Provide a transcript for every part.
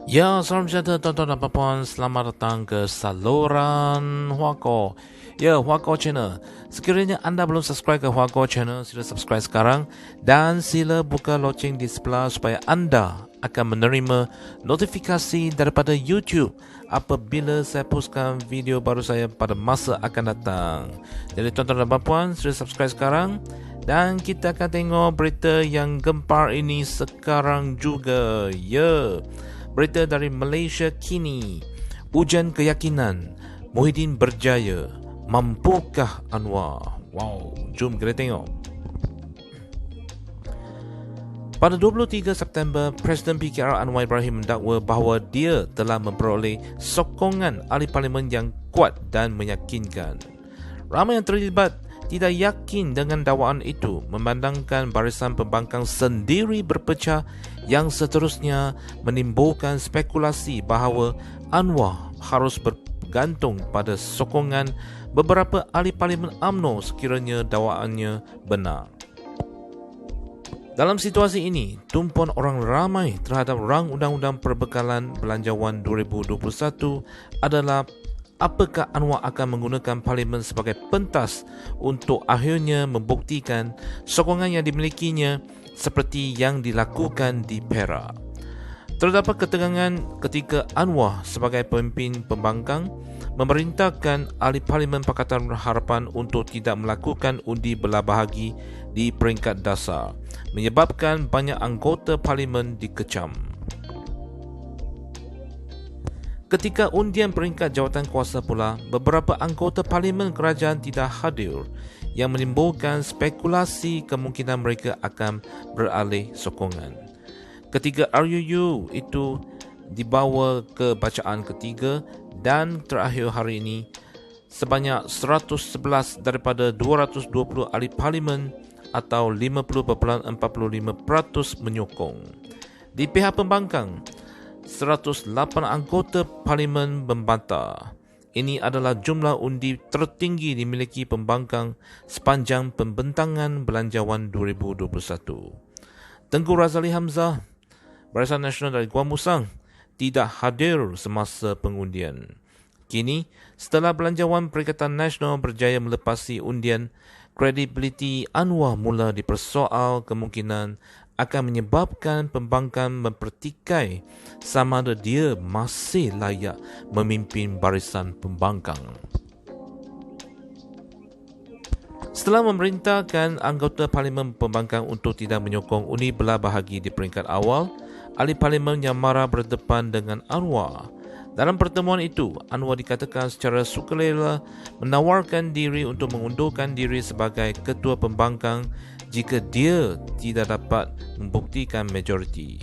Ya, salam sejahtera tuan-tuan dan puan. Selamat datang ke saluran Huako. Ya, Huako Channel. Sekiranya anda belum subscribe ke Huako Channel, sila subscribe sekarang dan sila buka loceng di sebelah supaya anda akan menerima notifikasi daripada YouTube apabila saya postkan video baru saya pada masa akan datang. Jadi tuan-tuan dan puan, sila subscribe sekarang dan kita akan tengok berita yang gempar ini sekarang juga. Ya. Berita dari Malaysia kini. Ujian keyakinan, Muhyiddin berjaya. Mampukah Anwar? Wow, jom kita tengok. Pada 23 September, Presiden PKR Anwar Ibrahim mendakwa bahawa dia telah memperoleh sokongan ahli parlimen yang kuat dan meyakinkan. Ramai yang terlibat tidak yakin dengan dakwaan itu, memandangkan barisan pembangkang sendiri berpecah yang seterusnya menimbulkan spekulasi bahawa Anwar harus bergantung pada sokongan beberapa ahli parlimen UMNO sekiranya dakwaannya benar. Dalam situasi ini, tumpuan orang ramai terhadap rang undang-undang perbekalan belanjawan 2021 adalah apakah Anwar akan menggunakan parlimen sebagai pentas untuk akhirnya membuktikan sokongan yang dimilikinya seperti yang dilakukan di Perak. Terdapat ketegangan ketika Anwar sebagai pemimpin pembangkang memerintahkan ahli parlimen Pakatan Harapan untuk tidak melakukan undi belah bahagi di peringkat dasar, menyebabkan banyak anggota parlimen dikecam. Ketika undian peringkat jawatan kuasa pula, beberapa anggota parlimen kerajaan tidak hadir yang menimbulkan spekulasi kemungkinan mereka akan beralih sokongan. Ketika RUU itu dibawa ke bacaan ketiga dan terakhir hari ini, sebanyak 111 daripada 220 ahli parlimen atau 50.45% menyokong. Di pihak pembangkang, 108 anggota parlimen membantah. Ini adalah jumlah undi tertinggi dimiliki pembangkang sepanjang pembentangan belanjawan 2021. Tengku Razali Hamzah, Barisan Nasional dari Kuala Musang, tidak hadir semasa pengundian. Kini, setelah belanjawan Perikatan Nasional berjaya melepasi undian, kredibiliti Anwar mula dipersoal kemungkinan akan menyebabkan pembangkang mempertikai sama ada dia masih layak memimpin barisan pembangkang. Setelah memerintahkan anggota parlimen pembangkang untuk tidak menyokong undi belah bahagi di peringkat awal, ahli parlimen yang marah berdepan dengan Anwar. Dalam pertemuan itu, Anwar dikatakan secara sukarela menawarkan diri untuk mengundurkan diri sebagai ketua pembangkang jika dia tidak dapat membuktikan majoriti.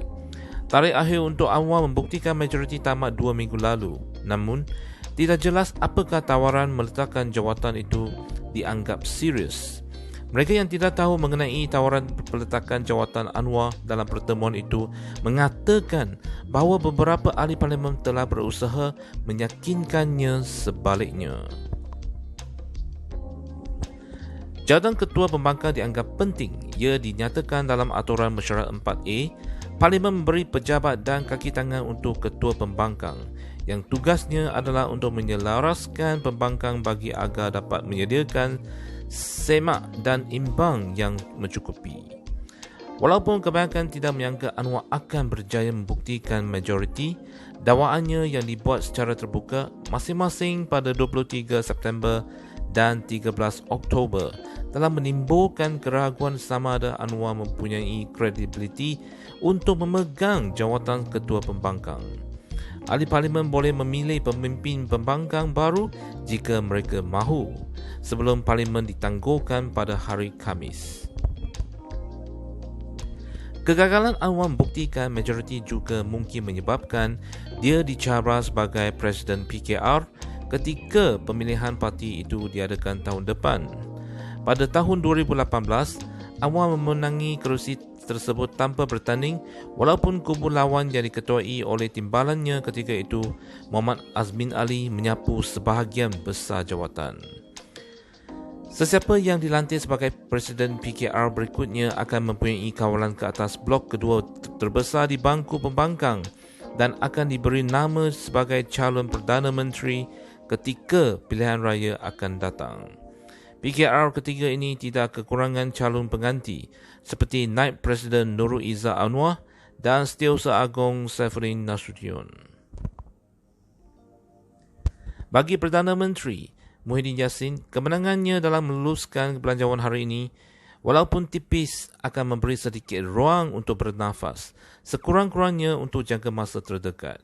Tarikh akhir untuk Anwar membuktikan majoriti tamat 2 minggu lalu. Namun, tidak jelas apakah tawaran meletakkan jawatan itu dianggap serius. Mereka yang tidak tahu mengenai tawaran peletakan jawatan Anwar dalam pertemuan itu mengatakan bahawa beberapa ahli parlimen telah berusaha meyakinkannya sebaliknya. Jawatan ketua pembangkang dianggap penting. Ia dinyatakan dalam aturan mesyuarat 4A. Parlimen memberi pejabat dan kaki tangan untuk ketua pembangkang yang tugasnya adalah untuk menyelaraskan pembangkang bagi agar dapat menyediakan semak dan imbang yang mencukupi. Walaupun kebanyakan tidak menyangka Anwar akan berjaya membuktikan majoriti, dakwaannya yang dibuat secara terbuka masing-masing pada 23 September dan 13 Oktober telah menimbulkan keraguan sama ada Anwar mempunyai kredibiliti untuk memegang jawatan ketua pembangkang. Ahli parlimen boleh memilih pemimpin pembangkang baru jika mereka mahu, sebelum parlimen ditangguhkan pada hari Khamis. Kegagalan Anwar membuktikan majoriti juga mungkin menyebabkan dia dicara sebagai Presiden PKR ketika pemilihan parti itu diadakan tahun depan. Pada tahun 2018, Anwar memenangi kerusi tersebut tanpa bertanding walaupun kubu lawan yang diketuai oleh timbalannya ketika itu, Muhammad Azmin Ali, menyapu sebahagian besar jawatan. Sesiapa yang dilantik sebagai Presiden PKR berikutnya akan mempunyai kawalan ke atas blok kedua terbesar di bangku pembangkang dan akan diberi nama sebagai calon Perdana Menteri ketika pilihan raya akan datang. PKR ketiga ini tidak kekurangan calon pengganti seperti Naib Presiden Nurul Izzah Anwar dan Setiausaha Agong Saifuddin Nasution. Bagi Perdana Menteri Muhyiddin Yassin, kemenangannya dalam meluluskan belanjawan hari ini walaupun tipis akan memberi sedikit ruang untuk bernafas, sekurang-kurangnya untuk jangka masa terdekat.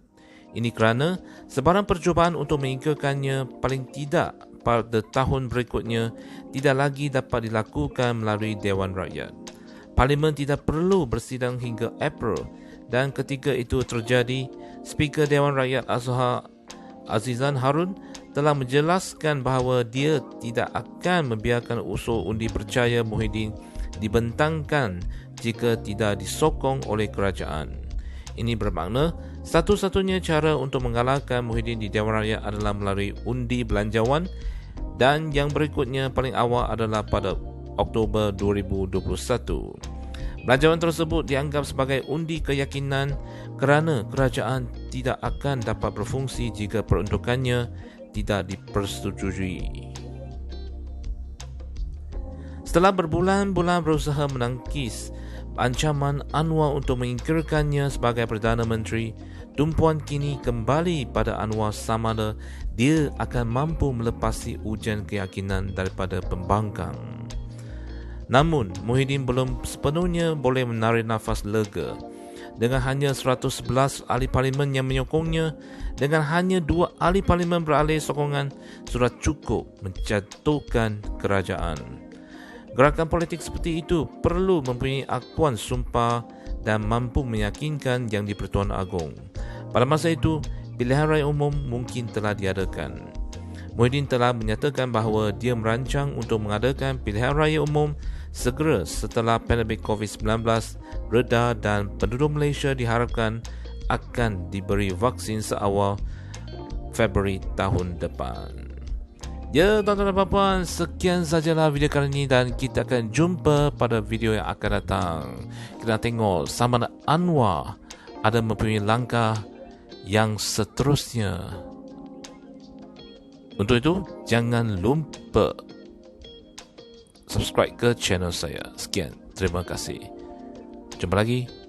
Ini kerana sebarang percubaan untuk mengikat,kannya paling tidak pada tahun berikutnya tidak lagi dapat dilakukan melalui Dewan Rakyat. Parlimen tidak perlu bersidang hingga April dan ketika itu terjadi, Speaker Dewan Rakyat Azhar Azizan Harun telah menjelaskan bahawa dia tidak akan membiarkan usul undi percaya Muhyiddin dibentangkan jika tidak disokong oleh kerajaan. Ini bermakna satu-satunya cara untuk mengalahkan Muhyiddin di Dewan Rakyat adalah melalui undi belanjawan dan yang berikutnya paling awal adalah pada Oktober 2021. Belanjawan tersebut dianggap sebagai undi keyakinan kerana kerajaan tidak akan dapat berfungsi jika peruntukannya tidak dipersetujui. Setelah berbulan-bulan berusaha menangkis ancaman Anwar untuk menyingkirkannya sebagai Perdana Menteri, tumpuan kini kembali pada Anwar sama ada dia akan mampu melepasi ujian keyakinan daripada pembangkang. Namun, Muhyiddin belum sepenuhnya boleh menarik nafas lega. Dengan hanya 111 ahli parlimen yang menyokongnya, dengan hanya 2 ahli parlimen beralih sokongan, sudah cukup menjatuhkan kerajaan. Gerakan politik seperti itu perlu mempunyai akuan sumpah dan mampu meyakinkan Yang di-Pertuan Agong. Pada masa itu, pilihan raya umum mungkin telah diadakan. Muhyiddin telah menyatakan bahawa dia merancang untuk mengadakan pilihan raya umum segera setelah pandemik COVID-19 reda dan penduduk Malaysia diharapkan akan diberi vaksin seawal Februari tahun depan. Ya, tuan-tuan dan puan, sekian sajalah video kali ini dan kita akan jumpa pada video yang akan datang. Kita tengok sama ada Anwar ada mempunyai langkah yang seterusnya. Untuk itu, jangan lupa subscribe ke channel saya. Sekian, terima kasih. Jumpa lagi.